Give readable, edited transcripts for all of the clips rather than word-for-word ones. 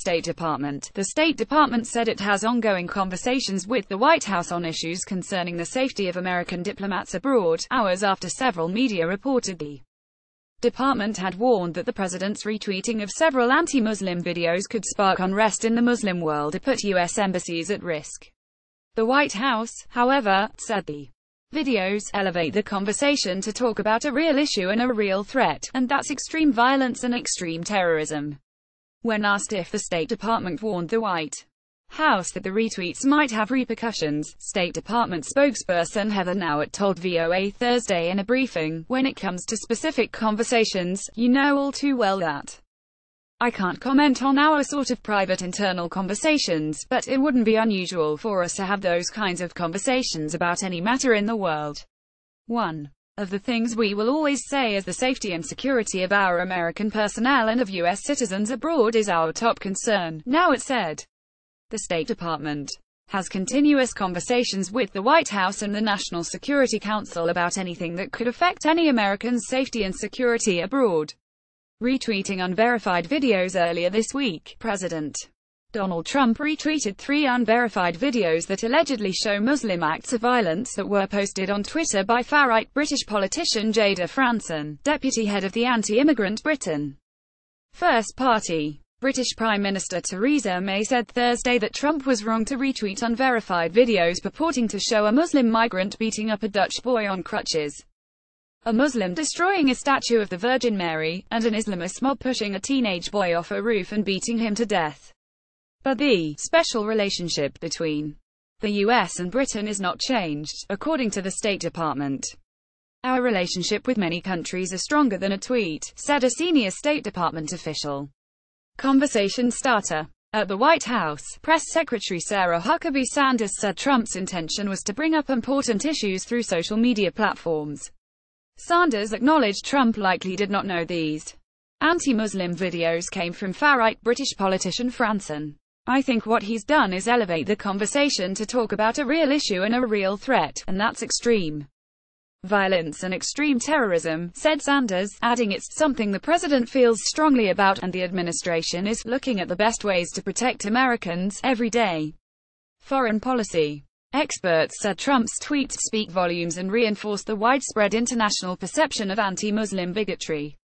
State Department. The State Department said it has ongoing conversations with the White House on issues concerning the safety of American diplomats abroad, hours after several media reported the department had warned that the president's retweeting of several anti-Muslim videos could spark unrest in the Muslim world and put U.S. embassies at risk. The White House, however, said the videos elevate the conversation to talk about a real issue and a real threat, and that's extreme violence and extreme terrorism. When asked if the State Department warned the White House that the retweets might have repercussions, State Department spokesperson Heather Nauert told VOA Thursday in a briefing, "When it comes to specific conversations, you know all too well that I can't comment on our sort of private internal conversations, but it wouldn't be unusual for us to have those kinds of conversations about any matter in the world. One of the things we will always say is the safety and security of our American personnel and of U.S. citizens abroad is our top concern," Nauert said. The State Department has continuous conversations with the White House and the National Security Council about anything that could affect any Americans' safety and security abroad. Retweeting unverified videos earlier this week, President Donald Trump retweeted 3 unverified videos that allegedly show Muslim acts of violence that were posted on Twitter by far-right British politician Jada Franson, deputy head of the anti-immigrant Britain First Party. British Prime Minister Theresa May said Thursday that Trump was wrong to retweet unverified videos purporting to show a Muslim migrant beating up a Dutch boy on crutches, a Muslim destroying a statue of the Virgin Mary, and an Islamist mob pushing a teenage boy off a roof and beating him to death. But the special relationship between the US and Britain is not changed, according to the State Department. "Our relationship with many countries is stronger than a tweet," said a senior State Department official. Conversation starter. At the White House, Press Secretary Sarah Huckabee Sanders said Trump's intention was to bring up important issues through social media platforms. Sanders acknowledged Trump likely did not know these anti-Muslim videos came from far-right British politician Franson. "I think what he's done is elevate the conversation to talk about a real issue and a real threat, and that's extreme violence and extreme terrorism," said Sanders, adding it's something the president feels strongly about, and the administration is looking at the best ways to protect Americans every day. Foreign policy experts said Trump's tweets speak volumes and reinforce the widespread international perception of anti-Muslim bigotry.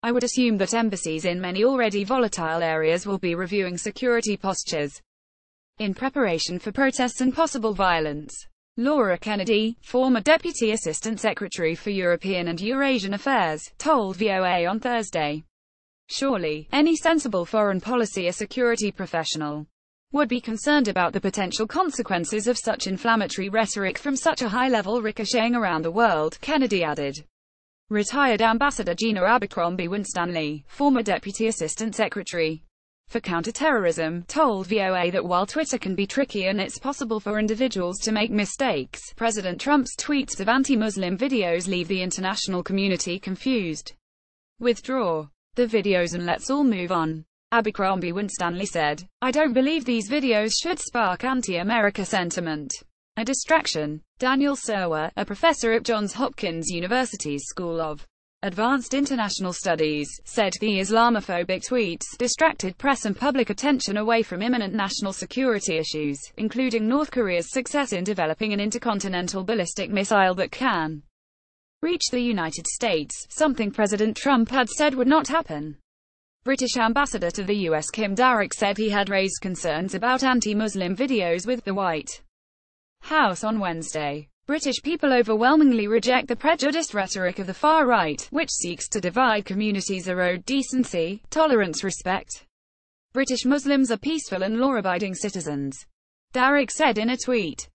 "I would assume that embassies in many already volatile areas will be reviewing security postures in preparation for protests and possible violence." Laura Kennedy, former Deputy Assistant Secretary for European and Eurasian Affairs, told VOA on Thursday, "Surely, any sensible foreign policy or security professional would be concerned about the potential consequences of such inflammatory rhetoric from such a high level ricocheting around the world," Kennedy added. Retired Ambassador Gina Abercrombie Winstanley, former Deputy Assistant Secretary for Counterterrorism, told VOA that while Twitter can be tricky and it's possible for individuals to make mistakes, President Trump's tweets of anti-Muslim videos leave the international community confused. "Withdraw the videos and let's all move on," Abercrombie Winstanley said. "I don't believe these videos should spark anti-America sentiment. A distraction." Daniel Serwer, a professor at Johns Hopkins University's School of Advanced International Studies, said the Islamophobic tweets distracted press and public attention away from imminent national security issues, including North Korea's success in developing an intercontinental ballistic missile that can reach the United States, something President Trump had said would not happen. British Ambassador to the US Kim Darroch said he had raised concerns about anti-Muslim videos with the White House on Wednesday. "British people overwhelmingly reject the prejudiced rhetoric of the far right, which seeks to divide communities, erode decency, tolerance, respect. British Muslims are peaceful and law-abiding citizens," Darroch said in a tweet.